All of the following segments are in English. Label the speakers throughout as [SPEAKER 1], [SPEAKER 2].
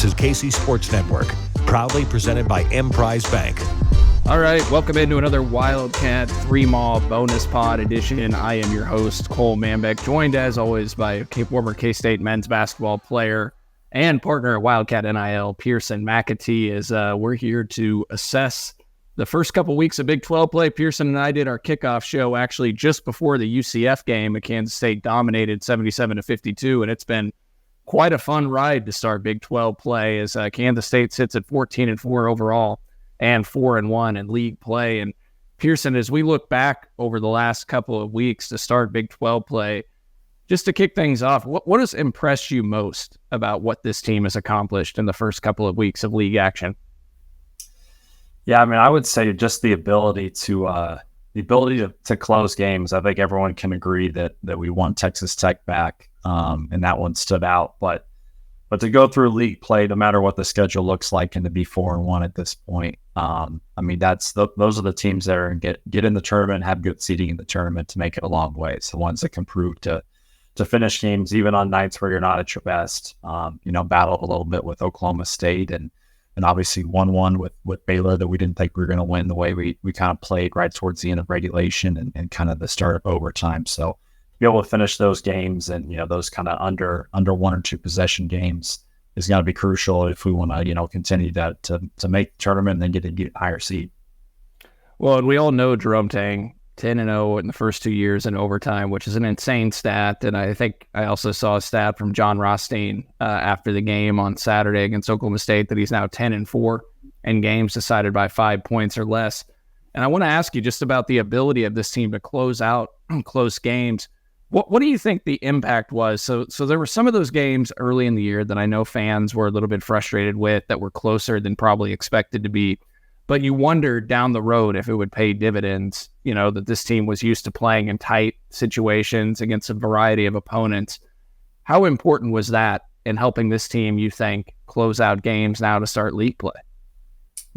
[SPEAKER 1] This is KC Sports Network, proudly presented by Emprise Bank.
[SPEAKER 2] All right, welcome into another Wildcat 3-Mall bonus pod edition. I am your host, Cole Manbeck, joined as always by former K-State men's basketball player and partner at Wildcat NIL, Pierson McAtee, as we're here to assess the first couple weeks of Big 12 play. Pierson and I did our kickoff show actually just before the UCF game. Kansas State dominated 77-52, and it's been quite a fun ride to start Big 12 play as Kansas State sits at 14-4 overall and 4-1 in league play. And Pierson, as we look back over the last couple of weeks to start Big 12 play, just to kick things off, what has impressed you most about what this team has accomplished in the first couple of weeks of league action?
[SPEAKER 3] Yeah, I mean, I would say just the ability to close games. I think everyone can agree that we want Texas Tech back, and that one stood out. But to go through league play, no matter what the schedule looks like, and to be 4-1 at this point, I mean, those are the teams that are get in the tournament, have good seeding in the tournament to make it a long way. It's the ones that can prove to finish games even on nights where you're not at your best. Battled a little bit with Oklahoma State and obviously 1-1 with Baylor that we didn't think we were going to win the way we kind of played right towards the end of regulation and kind of the start of overtime. So to be able to finish those games and, those kind of under 1 or 2 possession games is going to be crucial if we want to, continue that to make the tournament and then get a higher seed.
[SPEAKER 2] Well, and we all know Jerome Tang, 10-0 in the first 2 years in overtime, which is an insane stat. And I think I also saw a stat from John Rothstein after the game on Saturday against Oklahoma State that he's now 10-4 in games decided by 5 points or less. And I want to ask you just about the ability of this team to close out close games. What do you think the impact was? So there were some of those games early in the year that I know fans were a little bit frustrated with that were closer than probably expected to be. But you wondered down the road if it would pay dividends, that this team was used to playing in tight situations against a variety of opponents. How important was that in helping this team, you think, close out games now to start league play?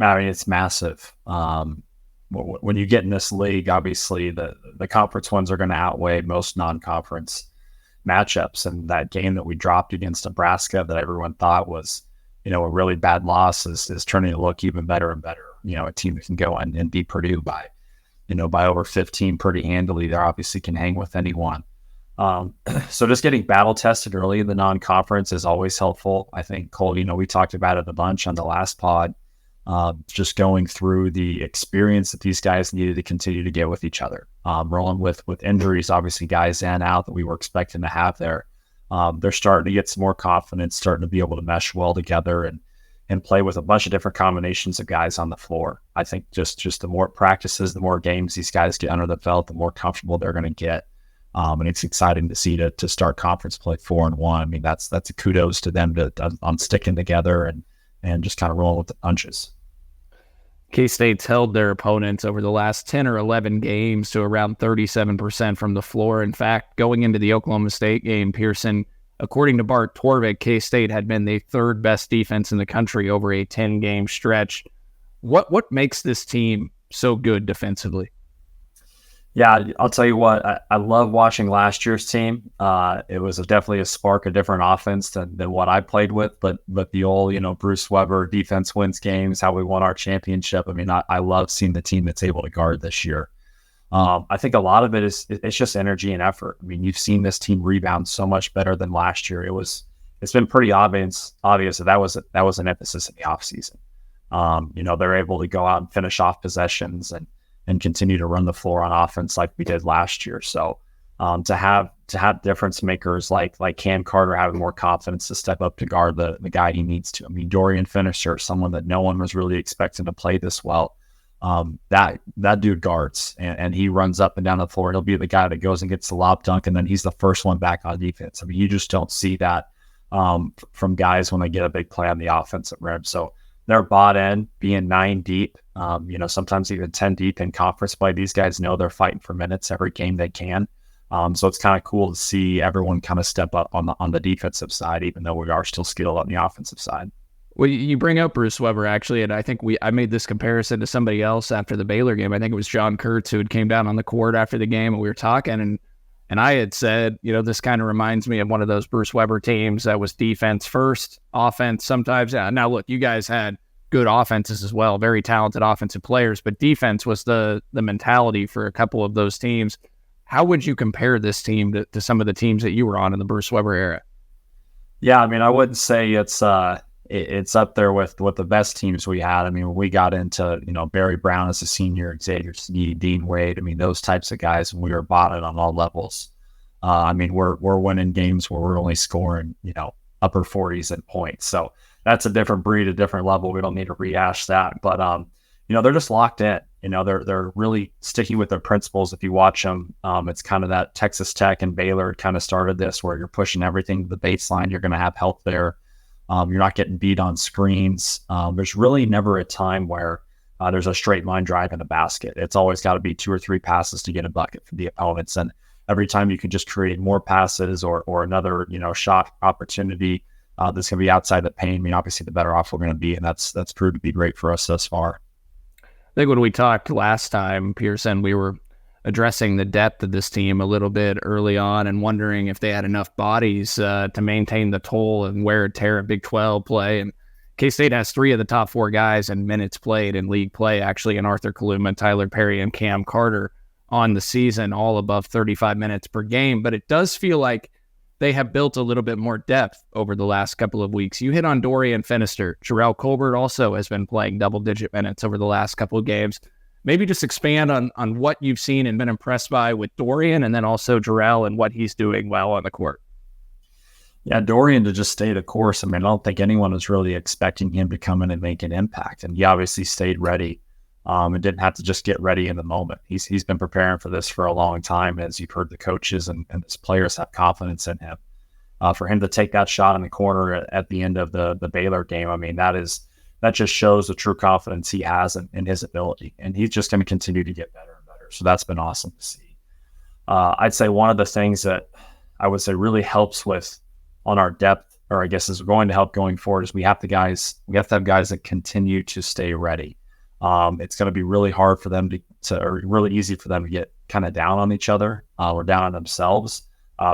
[SPEAKER 3] I mean, it's massive. When you get in this league, obviously the conference ones are going to outweigh most non-conference matchups. And that game that we dropped against Nebraska that everyone thought was, a really bad loss is turning to look even better and better. A team that can go and beat Purdue by over 15 pretty handily. They obviously can hang with anyone. So just getting battle tested early in the non-conference is always helpful. I think, Cole, we talked about it a bunch on the last pod, just going through the experience that these guys needed to continue to get with each other. Rolling with injuries, obviously guys in and out that we were expecting to have there. They're starting to get some more confidence, starting to be able to mesh well together and play with a bunch of different combinations of guys on the floor. I think just the more practices, the more games these guys get under the belt, the more comfortable they're going to get. And it's exciting to see to start conference play 4-1. I mean, that's a kudos to them on sticking together and just kind of rolling with the punches.
[SPEAKER 2] K-State's held their opponents over the last 10 or 11 games to around 37% from the floor. In fact, going into the Oklahoma State game, Pierson, according to Bart Torvik, K-State had been the third best defense in the country over a 10-game stretch. What makes this team so good defensively?
[SPEAKER 3] Yeah, I'll tell you what, I love watching last year's team. It was definitely a spark, a different offense than what I played with, but the old, Bruce Weber defense wins games, how we won our championship. I mean, I love seeing the team that's able to guard this year. I think a lot of it's just energy and effort. I mean, you've seen this team rebound so much better than last year. It's been pretty obvious that was an emphasis in the offseason. They're able to go out and finish off possessions and continue to run the floor on offense like we did last year. So to have difference makers like Cam Carter having more confidence to step up to guard the guy he needs to. I mean, Dorian Finisher, someone that no one was really expecting to play this well. That dude guards and he runs up and down the floor. He'll be the guy that goes and gets the lob dunk, and then he's the first one back on defense. I mean, you just don't see that from guys when they get a big play on the offensive rim. So they're bought in, being 9 deep, sometimes even 10 deep in conference play. These guys know they're fighting for minutes every game they can. So it's kind of cool to see everyone kind of step up on the defensive side, even though we are still skilled on the offensive side.
[SPEAKER 2] Well, you bring up Bruce Weber, actually, and I think I made this comparison to somebody else after the Baylor game. I think it was John Kurtz who came down on the court after the game, and we were talking, and And I had said, this kind of reminds me of one of those Bruce Weber teams that was defense first, offense sometimes. Now, look, you guys had good offenses as well, very talented offensive players, but defense was the mentality for a couple of those teams. How would you compare this team to some of the teams that you were on in the Bruce Weber era?
[SPEAKER 3] Yeah, I mean, I wouldn't say it's up there with the best teams we had. I mean, when we got into, Barry Brown as a senior, Xavier Sneed, Dean Wade, I mean, those types of guys, and we were botted on all levels. I mean, we're winning games where we're only scoring, upper 40s in points. So that's a different breed, a different level. We don't need to rehash that. But, they're just locked in. They're really sticking with their principles. If you watch them, it's kind of that Texas Tech and Baylor kind of started this, where you're pushing everything to the baseline. You're going to have help there. You're not getting beat on screens. There's really never a time where there's a straight line drive in a basket. It's always got to be 2 or 3 passes to get a bucket for the opponents. And every time you can just create more passes or another, shot opportunity that's going to be outside the paint, I mean, obviously the better off we're going to be. And that's proved to be great for us thus far.
[SPEAKER 2] I think when we talked last time, Pierson, we were addressing the depth of this team a little bit early on and wondering if they had enough bodies to maintain the toll and wear and tear in Big 12 play. And K-State has 3 of the top 4 guys in minutes played in league play, actually, in Arthur Kaluma, Tylor Perry, and Cam Carter on the season, all above 35 minutes per game. But it does feel like they have built a little bit more depth over the last couple of weeks. You hit on Dorian Finister. Jarrell Colbert also has been playing double-digit minutes over the last couple of games. Maybe just expand on what you've seen and been impressed by with Dorian, and then also Jarrell and what he's doing well on the court.
[SPEAKER 3] Yeah, Dorian, to just stay the course. I mean, I don't think anyone was really expecting him to come in and make an impact. And he obviously stayed ready and didn't have to just get ready in the moment. He's been preparing for this for a long time, as you've heard the coaches and his players have confidence in him. For him to take that shot in the corner at the end of the Baylor game, I mean, that just shows the true confidence he has in his ability. And he's just going to continue to get better and better. So that's been awesome to see. I'd say one of the things that I would say really helps with on our depth, or I guess is going to help going forward, is we have to have guys that continue to stay ready. It's going to be really hard for them or really easy for them to get kind of down on each other or down on themselves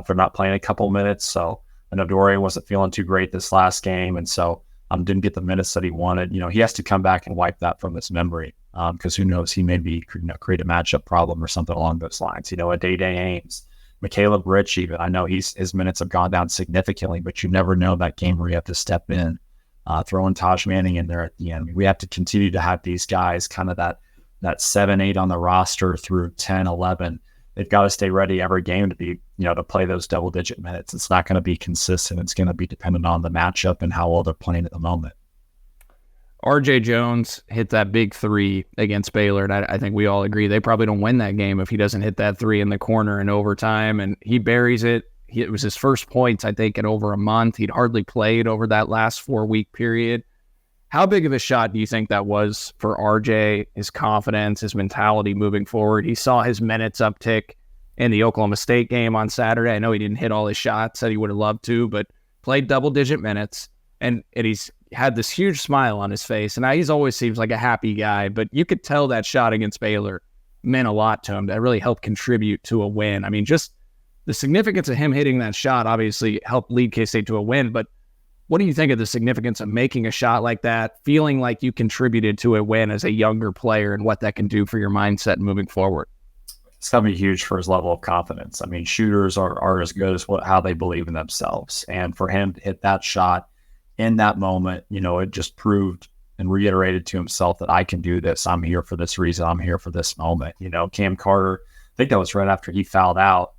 [SPEAKER 3] for not playing a couple minutes. So I know Dorian wasn't feeling too great this last game, and so didn't get the minutes that he wanted. He has to come back and wipe that from his memory because who knows, he may be create a matchup problem or something along those lines. A Day-Day Ames, McCaleb Rich, even. I know his minutes have gone down significantly, but you never know that game where you have to step in. Throwing Taj Manning in there at the end. We have to continue to have these guys kind of that 7-8 on the roster through 10, 11. They've got to stay ready every game to be, to play those double-digit minutes. It's not going to be consistent. It's going to be dependent on the matchup and how well they're playing at the moment.
[SPEAKER 2] RJ Jones hit that big 3 against Baylor, and I think we all agree they probably don't win that game if he doesn't hit that 3 in the corner in overtime, and he buries it. It was his first points, I think, in over a month. He'd hardly played over that last 4-week period. How big of a shot do you think that was for RJ, his confidence, his mentality moving forward? He saw his minutes uptick in the Oklahoma State game on Saturday. I know he didn't hit all his shots that he would have loved to, but played double-digit minutes, and he's had this huge smile on his face. And he's always seems like a happy guy, but you could tell that shot against Baylor meant a lot to him. That really helped contribute to a win. I mean, just the significance of him hitting that shot obviously helped lead K-State to a win, but what do you think of the significance of making a shot like that, feeling like you contributed to a win as a younger player, and what that can do for your mindset moving forward?
[SPEAKER 3] It's going to be huge for his level of confidence. I mean, shooters are as good as how they believe in themselves. And for him to hit that shot in that moment, it just proved and reiterated to himself that I can do this. I'm here for this reason. I'm here for this moment. Cam Carter, I think that was right after he fouled out.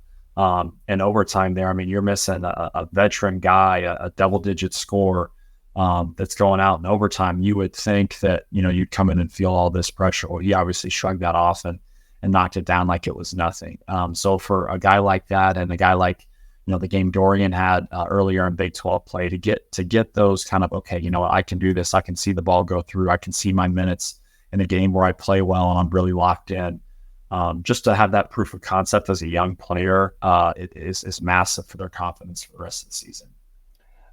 [SPEAKER 3] In overtime there, I mean, you're missing a veteran guy, a double-digit scorer that's going out in overtime. You would think that, you'd come in and feel all this pressure. Well, he obviously shrugged that off and knocked it down like it was nothing. So for a guy like that, and a guy like, the game Dorian had earlier in Big 12 play, to get those kind of, okay, I can do this. I can see the ball go through. I can see my minutes in a game where I play well and I'm really locked in. Just to have that proof of concept as a young player it is massive for their confidence for the rest of the season.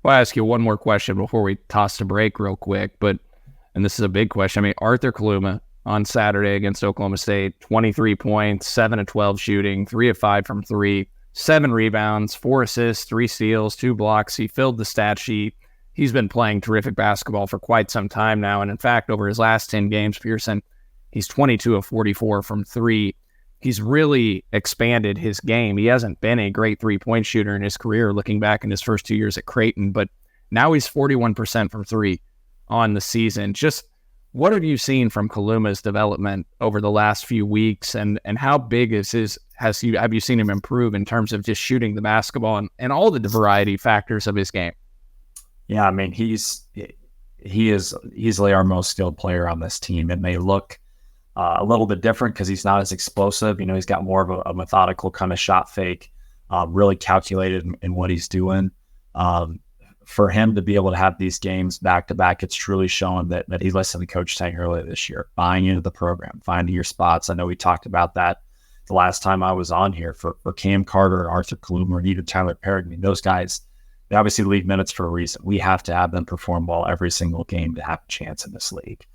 [SPEAKER 2] Well, I'll ask you one more question before we toss to break real quick, and this is a big question. I mean, Arthur Kaluma on Saturday against Oklahoma State, 23 points, 7 of 12 shooting, 3 of 5 from 3, 7 rebounds, 4 assists, 3 steals, 2 blocks. He filled the stat sheet. He's been playing terrific basketball for quite some time now. And in fact, over his last 10 games, Pierson, he's 22 of 44 from 3. He's really expanded his game. He hasn't been a great 3-point shooter in his career, looking back in his first 2 years at Creighton, but now he's 41% from 3 on the season. Just what have you seen from Kaluma's development over the last few weeks, and how big have you seen him improve in terms of just shooting the basketball and all the variety factors of his game?
[SPEAKER 3] Yeah, I mean, he is easily our most skilled player on this team. It may look a little bit different because he's not as explosive. You know, he's got more of a methodical kind of shot fake, really calculated in what he's doing. For him to be able to have these games back to back, it's truly shown that he listened to Coach saying earlier this year, buying into the program, finding your spots. I know we talked about that the last time I was on here for Cam Carter, Arthur Kaluma, and even Tylor Perry. I mean, those guys, they obviously leave minutes for a reason. We have to have them perform well every single game to have a chance in this league.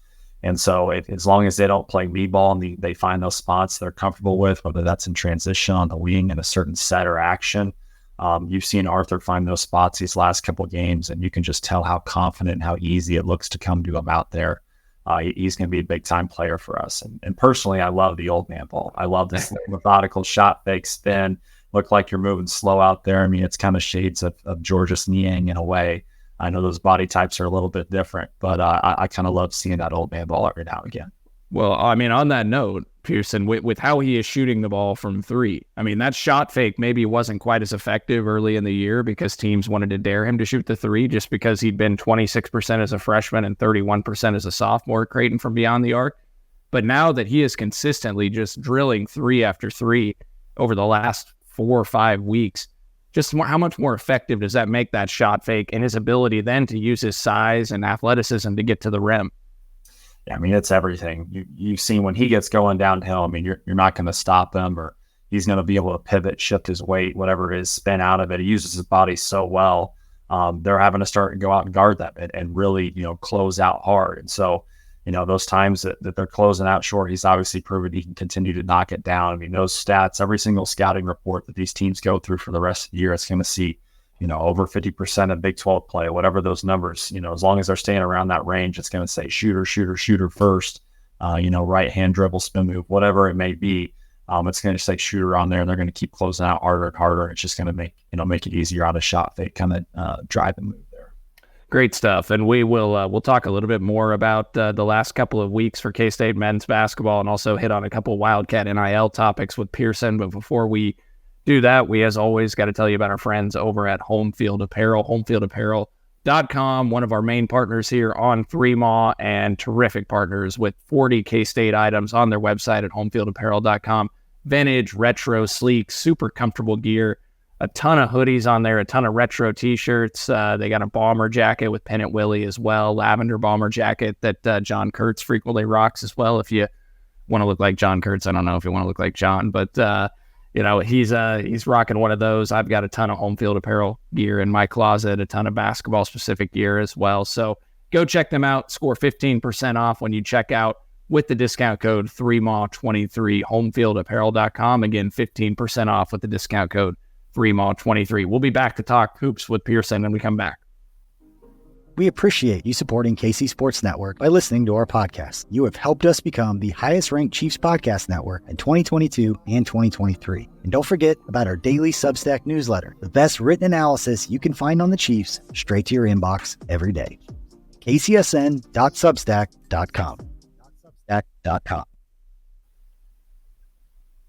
[SPEAKER 3] And so as long as they don't play lead ball and they find those spots they're comfortable with, whether that's in transition on the wing in a certain set or action, you've seen Arthur find those spots these last couple of games, and you can just tell how confident and how easy it looks to come to him out there. He's going to be a big-time player for us. And personally, I love the old man ball. I love this methodical shot, fake spin, look like you're moving slow out there. I mean, it's kind of shades of Georges Niang in a way. I know those body types are a little bit different, but I kind of love seeing that old man ball every now and again.
[SPEAKER 2] Well, I mean, on that note, Pierson, with how he is shooting the ball from 3, I mean, that shot fake maybe wasn't quite as effective early in the year because teams wanted to dare him to shoot the 3 just because he'd been 26% as a freshman and 31% as a sophomore at Creighton from beyond the arc. But now that he is consistently just drilling 3 after 3 over the last 4 or 5 weeks, just how much more effective does that make that shot fake and his ability then to use his size and athleticism to get to the rim?
[SPEAKER 3] Yeah, I mean, it's everything. You've seen when he gets going downhill, I mean, you're not going to stop him, or he's going to be able to pivot, shift his weight, whatever it is, spin out of it. He uses his body so well. They're having to start and go out and guard that and really, close out hard. And so, those times that they're closing out short, he's obviously proven he can continue to knock it down. I mean, those stats, every single scouting report that these teams go through for the rest of the year, it's going to see, over 50% of Big 12 play, whatever those numbers, as long as they're staying around that range, it's going to say shooter first, right hand dribble, spin move, whatever it may be. It's going to say shooter on there, and they're going to keep closing out harder and harder. It's just going to make it easier on a shot fake kind of drive and move there.
[SPEAKER 2] Great stuff. And we'll talk a little bit more about the last couple of weeks for K-State men's basketball, and also hit on a couple Wildcat NIL topics with Pierson. But before we do that, we, as always, got to tell you about our friends over at Home Field Apparel, homefieldapparel.com, one of our main partners here on 3MAW, and terrific partners with 40 K-State items on their website at homefieldapparel.com. Vintage, retro, sleek, super comfortable gear, a ton of hoodies on there, a ton of retro t-shirts. They got a bomber jacket with Pennant Willie as well, lavender bomber jacket that John Kurtz frequently rocks as well. If you want to look like John Kurtz, I don't know if you want to look like John, but he's rocking one of those. I've got a ton of Home Field Apparel gear in my closet, a ton of basketball specific gear as well. So go check them out. Score 15% off when you check out with the discount code 3MAW23, homefieldapparel.com. Again, 15% off with the discount code 3MAW23. We'll be back to talk hoops with Pierson when we come back.
[SPEAKER 4] We appreciate you supporting KC Sports Network by listening to our podcast. You have helped us become the highest-ranked Chiefs podcast network in 2022 and 2023. And don't forget about our daily Substack newsletter, the best written analysis you can find on the Chiefs straight to your inbox every day. kcsn.substack.com. Substack.com.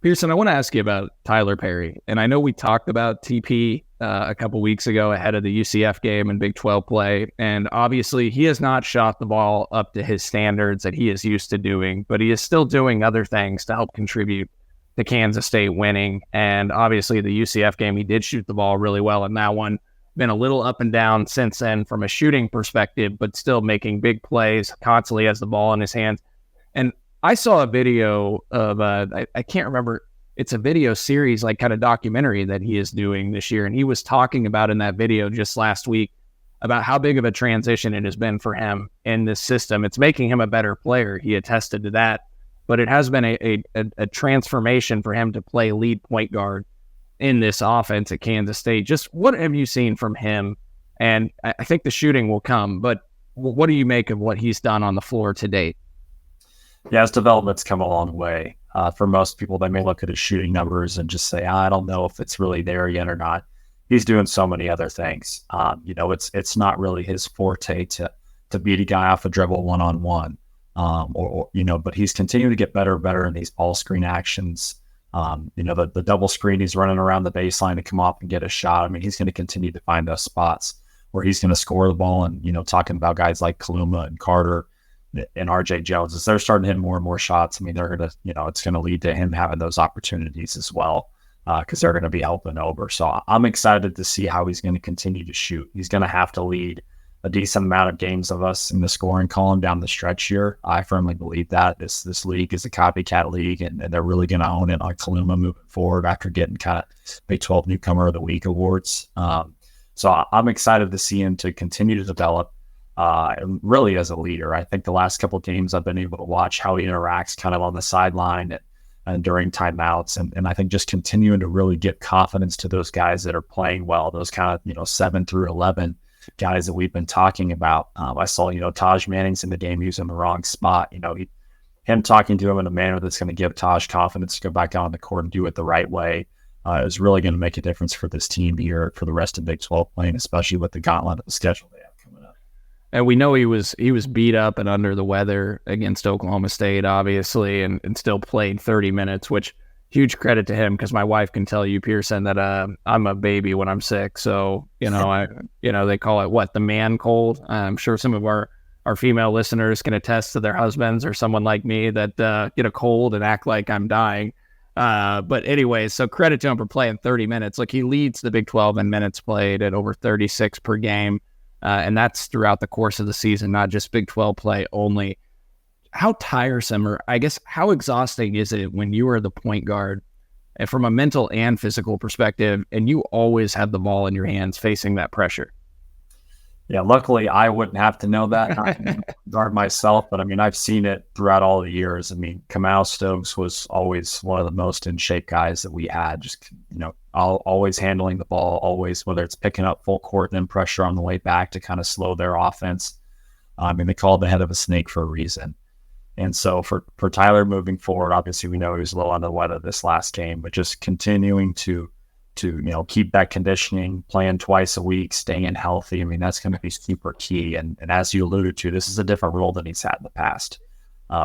[SPEAKER 2] Pierson, I want to ask you about Tylor Perry. And I know we talked about TP a couple weeks ago ahead of the UCF game and Big 12 play. And obviously, he has not shot the ball up to his standards that he is used to doing, but he is still doing other things to help contribute to Kansas State winning. And obviously, the UCF game, he did shoot the ball really well in that one. Been a little up and down since then from a shooting perspective, but still making big plays, constantly has the ball in his hands. And I saw a video of, I can't remember, it's a video series, like kind of documentary that he is doing this year. And he was talking about in that video just last week about how big of a transition it has been for him in this system. It's making him a better player. He attested to that, but it has been a transformation for him to play lead point guard in this offense at Kansas State. Just what have you seen from him? And I think the shooting will come, but what do you make of what he's done on the floor to date?
[SPEAKER 3] Yeah, his development's come a long way. For most people, they may look at his shooting numbers and just say, I don't know if it's really there yet or not. He's doing so many other things. It's not really his forte to beat a guy off a dribble one-on-one. But he's continuing to get better and better in these ball screen actions. The double screen, he's running around the baseline to come off and get a shot. I mean, he's going to continue to find those spots where he's going to score the ball. And, talking about guys like Kaluma and Carter and RJ Jones, as they're starting to hit more and more shots, I mean, they're going to, it's going to lead to him having those opportunities as well, because they're going to be helping over. So I'm excited to see how he's going to continue to shoot. He's going to have to lead a decent amount of games of us in the scoring column down the stretch here. I firmly believe that this league is a copycat league, and they're really going to own it on Kaluma moving forward after getting kind of Big 12 Newcomer of the Week awards. So I'm excited to see him to continue to develop really as a leader. I think the last couple of games I've been able to watch how he interacts kind of on the sideline and during timeouts. And I think just continuing to really get confidence to those guys that are playing well, those kind of, 7 through 11 guys that we've been talking about. I saw, Taj Manning's in the game. He was in the wrong spot. Him talking to him in a manner that's going to give Taj confidence to go back out on the court and do it the right way is really going to make a difference for this team here for the rest of Big 12 playing, especially with the gauntlet of the schedule they have coming up.
[SPEAKER 2] And we know he was beat up and under the weather against Oklahoma State, obviously, and still played 30 minutes, which huge credit to him, because my wife can tell you, Pierson, that I'm a baby when I'm sick. So, they call it what, the man cold. I'm sure some of our female listeners can attest to their husbands or someone like me that get a cold and act like I'm dying. But anyways, so credit to him for playing 30 minutes. Like, he leads the Big 12 in minutes played at over 36 per game. And that's throughout the course of the season, not just Big 12 play only. How tiresome, or I guess how exhausting is it when you are the point guard, and from a mental and physical perspective, and you always have the ball in your hands facing that pressure?
[SPEAKER 3] Yeah, luckily I wouldn't have to know that guard myself, but I mean, I've seen it throughout all the years. I mean, Kamau Stokes was always one of the most in shape guys that we had, just, always handling the ball, always, whether it's picking up full court and then pressure on the way back to kind of slow their offense. I mean, they called the head of a snake for a reason. And so for Tylor moving forward, obviously we know he was low on the weather this last game, but just continuing to keep that conditioning, playing twice a week, staying healthy. I mean, that's going to be super key. And as you alluded to, this is a different role than he's had in the past.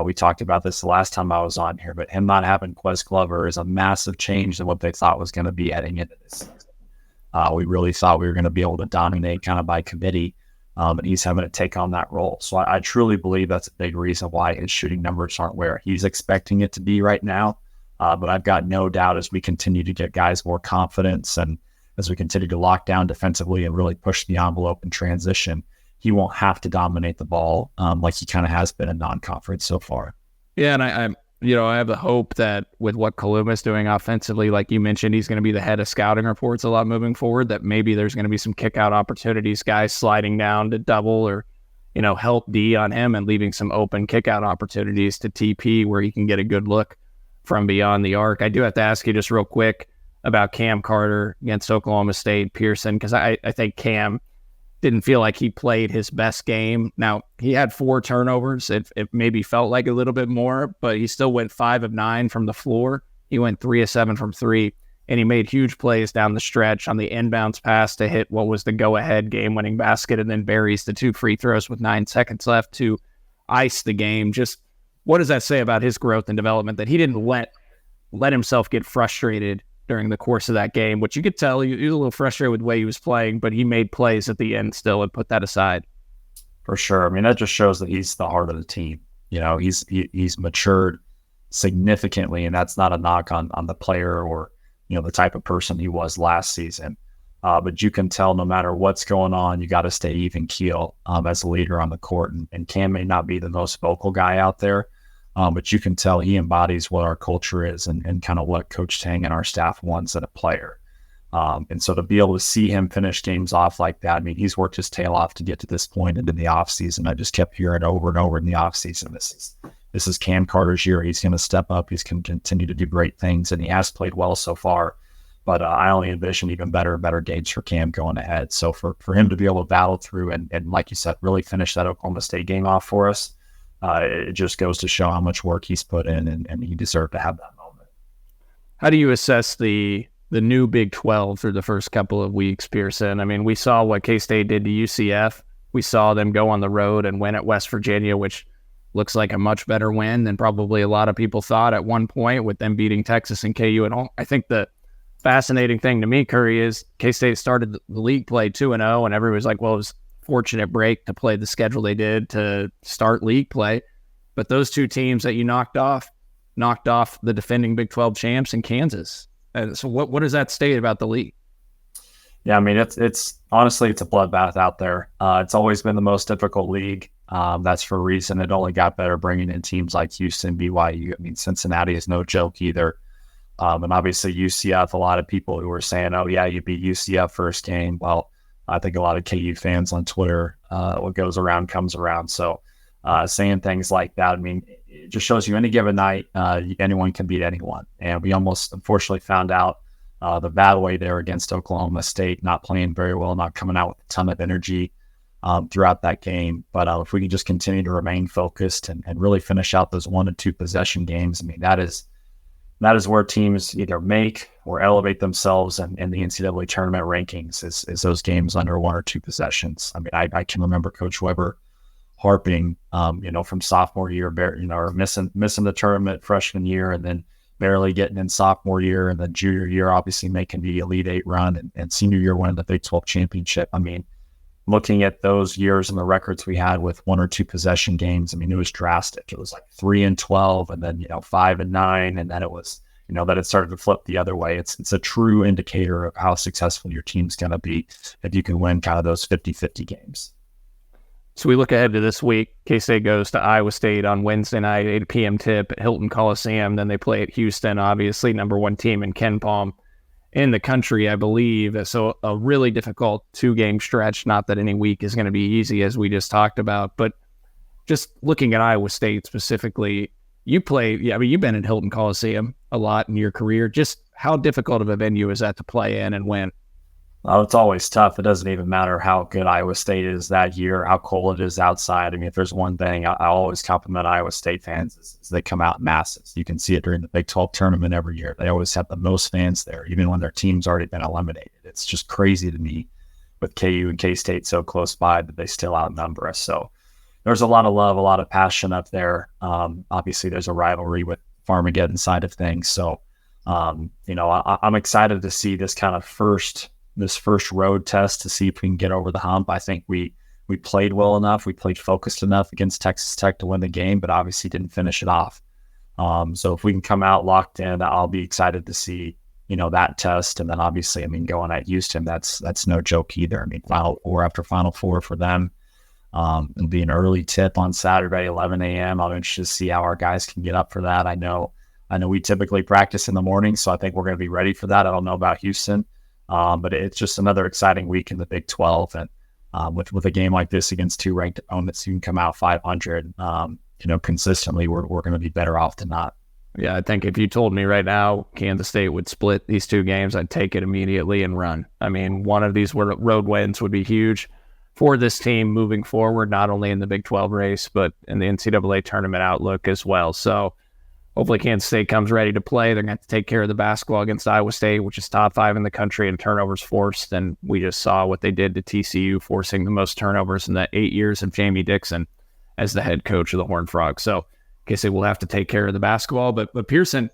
[SPEAKER 3] We talked about this the last time I was on here, but him not having Quez Glover is a massive change than what they thought was going to be heading into this season. We really thought we were going to be able to dominate kind of by committee. And he's having to take on that role. So I truly believe that's a big reason why his shooting numbers aren't where he's expecting it to be right now. But I've got no doubt as we continue to get guys more confidence and as we continue to lock down defensively and really push the envelope in transition, he won't have to dominate the ball like he kind of has been in non-conference so far. Yeah, and
[SPEAKER 2] I have the hope that with what Kaluma's doing offensively, like you mentioned, he's going to be the head of scouting reports a lot moving forward, that maybe there's going to be some kick out opportunities, guys sliding down to double or, help D on him and leaving some open kick out opportunities to TP where he can get a good look from beyond the arc. I do have to ask you just real quick about Cam Carter against Oklahoma State, Pierson, because I think Cam didn't feel like he played his best game. Now, he had 4 turnovers. It maybe felt like a little bit more, but he still went 5 of 9 from the floor. He went 3 of 7 from 3, and he made huge plays down the stretch on the inbounds pass to hit what was the go-ahead game-winning basket, and then buries the 2 free throws with 9 seconds left to ice the game. Just what does that say about his growth and development, that he didn't let himself get frustrated during the course of that game, which you could tell he was a little frustrated with the way he was playing, but he made plays at the end still and put that aside.
[SPEAKER 3] For sure. I mean, that just shows that he's the heart of the team. He's matured significantly, and that's not a knock on the player or, the type of person he was last season. But you can tell no matter what's going on, you got to stay even keel as a leader on the court. And Cam may not be the most vocal guy out there, but you can tell he embodies what our culture is and kind of what Coach Tang and our staff wants in a player. And so to be able to see him finish games off like that, I mean, he's worked his tail off to get to this point and in the offseason. I just kept hearing over and over in the offseason, this is Cam Carter's year. He's going to step up. He's going to continue to do great things, and he has played well so far. But I only envision even better games for Cam going ahead. So for him to be able to battle through and like you said, really finish that Oklahoma State game off for us, it just goes to show how much work he's put in, and he deserved to have that moment.
[SPEAKER 2] How do you assess the new Big 12 through the first couple of weeks, Pierson? I mean, we saw what K-State did to UCF. We saw them go on the road and win at West Virginia, which looks like a much better win than probably a lot of people thought at one point, with them beating Texas and KU at home. I think the fascinating thing to me, Curry, is K-State started the league play 2-0, and everybody's like, well, it was a fortunate break to play the schedule they did to start league play. But those two teams that you knocked off the defending Big 12 champs in Kansas. So what does that state about the league?
[SPEAKER 3] Yeah, I mean, it's honestly, it's a bloodbath out there. It's always been the most difficult league. That's for a reason. It only got better bringing in teams like Houston, BYU. I mean, Cincinnati is no joke either. And obviously UCF, a lot of people who were saying, oh yeah, you beat UCF first game. Well, I think a lot of KU fans on Twitter, what goes around comes around. So saying things like that, I mean, it just shows you any given night, anyone can beat anyone. And we almost unfortunately found out the bad way there against Oklahoma State, not playing very well, not coming out with a ton of energy throughout that game. But if we can just continue to remain focused and really finish out those 1 and 2 possession games, I mean, that is where teams either make or elevate themselves in the NCAA tournament rankings is those games under 1 or 2 possessions. I mean, I can remember Coach Weber harping, from sophomore year, or missing the tournament freshman year, and then barely getting in sophomore year, and then junior year, obviously making the Elite Eight run, and senior year winning the Big 12 championship. I mean, looking at those years and the records we had with 1 or 2 possession games, I mean, it was drastic. It was like 3-12, and then 5-9, and then it was that it started to flip the other way. It's a true indicator of how successful your team's going to be if you can win kind of those 50-50 games.
[SPEAKER 2] So we look ahead to this week. K-State goes to Iowa State on Wednesday night, 8 p.m. tip at Hilton Coliseum. Then they play at Houston, obviously number 1 team in KenPom in the country, I believe. So a really difficult 2-game stretch. Not that any week is going to be easy, as we just talked about, but just looking at Iowa State specifically, you've been at Hilton Coliseum a lot in your career. Just how difficult of a venue is that to play in and win?
[SPEAKER 3] Well, it's always tough. It doesn't even matter how good Iowa State is that year, how cold it is outside. I mean, if there's one thing I always compliment Iowa State fans is they come out in masses. You can see it during the Big 12 tournament every year. They always have the most fans there, even when their team's already been eliminated. It's just crazy to me with KU and K-State so close by that they still outnumber us. So there's a lot of love, a lot of passion up there. Obviously, there's a rivalry with Farmageddon side of things. So, I'm excited to see this kind of first road test to see if we can get over the hump. I think we played well enough. We played focused enough against Texas Tech to win the game, but obviously didn't finish it off. So if we can come out locked in, I'll be excited to see, that test. And then obviously, I mean, going at Houston, that's no joke either. I mean, Final Four after Final Four for them. It'll be an early tip on Saturday, 11 a.m. I'm interested to see how our guys can get up for that. I know we typically practice in the morning, so I think we're going to be ready for that. I don't know about Houston. But it's just another exciting week in the Big 12. And with a game like this against 2 ranked opponents, you can come out 500, consistently, we're going to be better off than not.
[SPEAKER 2] Yeah, I think if you told me right now Kansas State would split these 2 games, I'd take it immediately and run. I mean, one of these road wins would be huge for this team moving forward, not only in the Big 12 race, but in the NCAA tournament outlook as well. So hopefully Kansas State comes ready to play. They're going to have to take care of the basketball against Iowa State, which is top 5 in the country in turnovers forced. And we just saw what they did to TCU, forcing the most turnovers in the 8 years of Jamie Dixon as the head coach of the Horned Frogs. So K-State will have to take care of the basketball. But Pierson,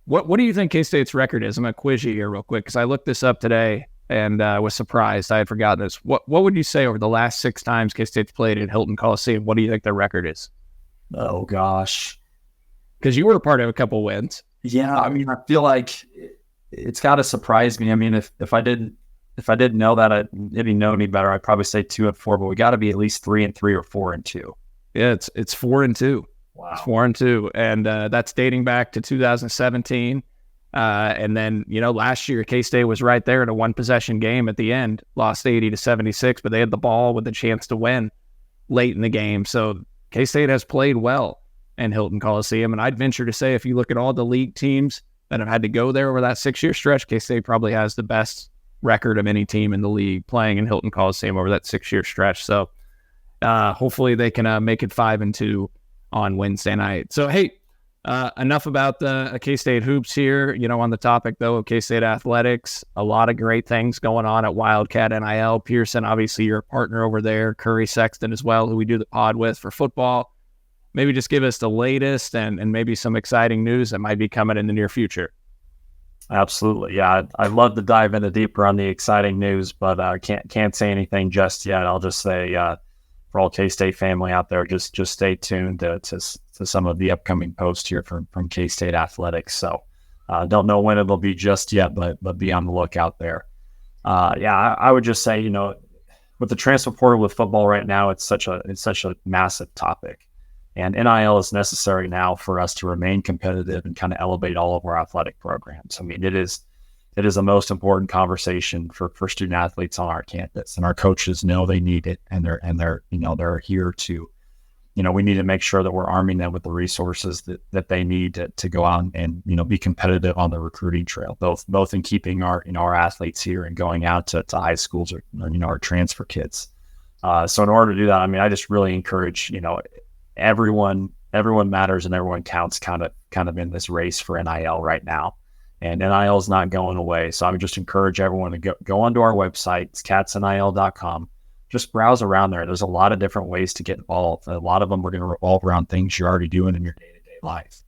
[SPEAKER 2] what do you think K-State's record is? I'm going to quiz you here real quick because I looked this up today and was surprised. I had forgotten this. What would you say over the last 6 times K-State's played at Hilton Coliseum? What do you think their record is?
[SPEAKER 3] Oh, gosh.
[SPEAKER 2] Because you were a part of a couple wins.
[SPEAKER 3] Yeah, I mean, I feel like it's got to surprise me. I mean, if I didn't know that, I didn't know any better, I'd probably say 2-4. But we got to be at least 3-3 or 4-2.
[SPEAKER 2] Yeah, it's 4-2.
[SPEAKER 3] Wow,
[SPEAKER 2] it's 4-2, and that's dating back to 2017. And then last year K-State was right there in a 1-possession game at the end, lost 80-76, but they had the ball with a chance to win late in the game. So K-State has played well in Hilton Coliseum. And I'd venture to say, if you look at all the league teams that have had to go there over that 6-year stretch. K-State probably has the best record of any team in the league playing in Hilton Coliseum over that 6-year stretch. So hopefully they can make it 5-2 on Wednesday night. So, hey, enough about the K-State hoops here. On the topic, though, of K-State athletics, a lot of great things going on at Wildcat NIL. Pierson, obviously, you're a partner over there. Curry Sexton as well, who we do the pod with for football. Maybe just give us the latest and maybe some exciting news that might be coming in the near future.
[SPEAKER 3] Absolutely. Yeah, I'd love to dive into deeper on the exciting news, but can't say anything just yet. I'll just say for all K-State family out there, just stay tuned to some of the upcoming posts here from K-State athletics. So don't know when it'll be just yet, but be on the lookout there. I would just say, with the transfer portal with football right now, it's such a massive topic. And NIL is necessary now for us to remain competitive and kind of elevate all of our athletic programs. I mean, it is the most important conversation for student athletes on our campus, and our coaches know they need it, and they're here to, we need to make sure that we're arming them with the resources that they need to go out and be competitive on the recruiting trail, both in keeping our athletes here and going out to high schools or our transfer kids. So in order to do that, I mean, I just really encourage everyone matters and everyone counts kind of in this race for NIL right now. And NIL is not going away. So I would just encourage everyone to go onto our website. It's catsnil.com. Just browse around there. There's a lot of different ways to get involved. A lot of them are going to revolve around things you're already doing in your day-to-day life.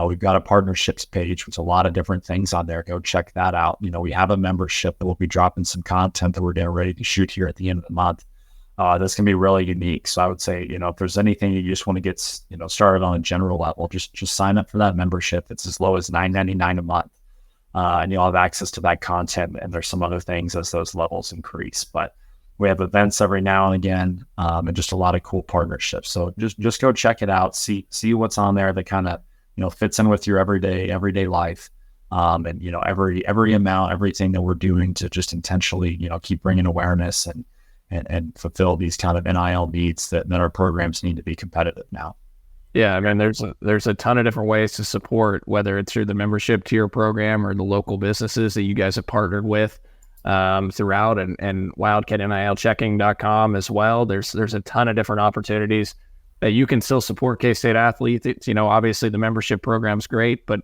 [SPEAKER 3] We've got a partnerships page with a lot of different things on there. Go check that out. We have a membership that will be dropping some content that we're getting ready to shoot here at the end of the month. That's going to be really unique. So I would say, if there's anything you just want to get, started on a general level, just sign up for that membership. It's as low as $9.99 a month. And you'll have access to that content. And there's some other things as those levels increase. But we have events every now and again, and just a lot of cool partnerships. So just go check it out. See what's on there that kind of, fits in with your everyday life. And, every amount, everything that we're doing to just intentionally, keep bringing awareness and fulfill these kind of NIL needs that our programs need to be competitive now.
[SPEAKER 2] Yeah, I mean, there's a ton of different ways to support, whether it's through the membership tier program or the local businesses that you guys have partnered with throughout, and wildcatnilchecking.com as well. There's a ton of different opportunities that you can still support K-State athletes. It's, obviously the membership program's great, but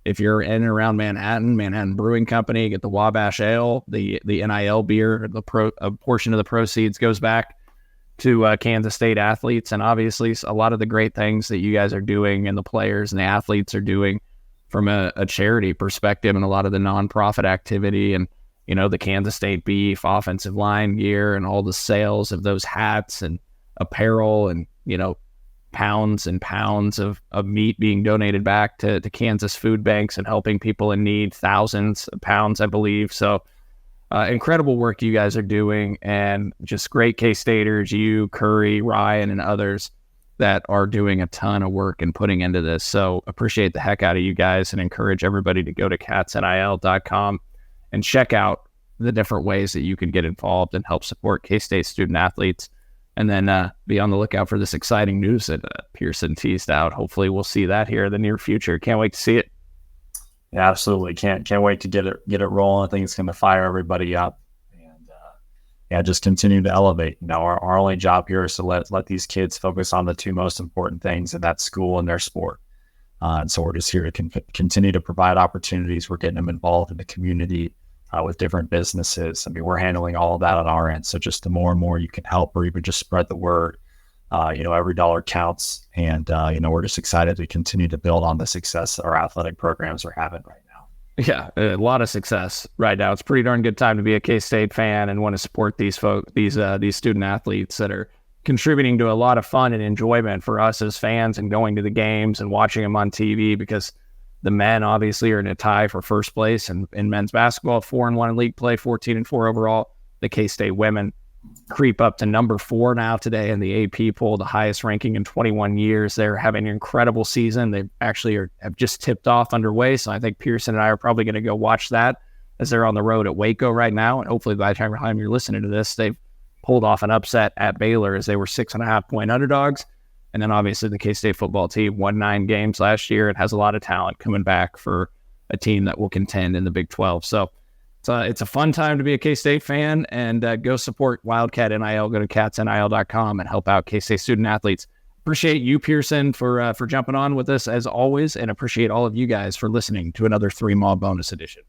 [SPEAKER 2] if you're in and around Manhattan Brewing Company, get the Wabash Ale, the NIL beer, a portion of the proceeds goes back to Kansas State athletes. And obviously a lot of the great things that you guys are doing and the players and the athletes are doing from a charity perspective, and a lot of the nonprofit activity and, the Kansas State beef, offensive line gear, and all the sales of those hats and apparel and, pounds and pounds of meat being donated back to Kansas food banks and helping people in need, thousands of pounds, I believe. So incredible work you guys are doing, and just great K-Staters, you, Curry, Ryan, and others that are doing a ton of work and putting into this. So appreciate the heck out of you guys, and encourage everybody to go to catsnil.com and check out the different ways that you can get involved and help support K-State student athletes. And then be on the lookout for this exciting news that Pierson teased out. Hopefully we'll see that here in the near future. Can't wait to see it.
[SPEAKER 3] Yeah, absolutely. Can't wait to get it rolling. I think it's going to fire everybody up, and just continue to elevate. Our only job here is to let these kids focus on the two most important things, and that's school and their sport. And so we're just here to continue to provide opportunities. We're getting them involved in the community with different businesses. I mean, we're handling all of that on our end. So just the more and more you can help, or even just spread the word, every dollar counts. And, we're just excited to continue to build on the success that our athletic programs are having right now.
[SPEAKER 2] Yeah, a lot of success right now. It's a pretty darn good time to be a K-State fan and want to support these student athletes that are contributing to a lot of fun and enjoyment for us as fans, and going to the games and watching them on TV, because the men obviously are in a tie for first place in men's basketball, 4-1 in league play, 14-4 overall. The K-State women creep up to number 4 now today in the AP poll, the highest ranking in 21 years. They're having an incredible season. They actually have just tipped off underway. So I think Pierson and I are probably going to go watch that as they're on the road at Waco right now. And hopefully by the time you're listening to this, they've pulled off an upset at Baylor, as they were 6.5-point underdogs. And then obviously the K-State football team won 9 games last year. It has a lot of talent coming back for a team that will contend in the Big 12. So it's a fun time to be a K-State fan, and go support Wildcat NIL. Go to catsnil.com and help out K-State student athletes. Appreciate you, Pierson, for jumping on with us as always, and appreciate all of you guys for listening to another 3 Mall bonus edition.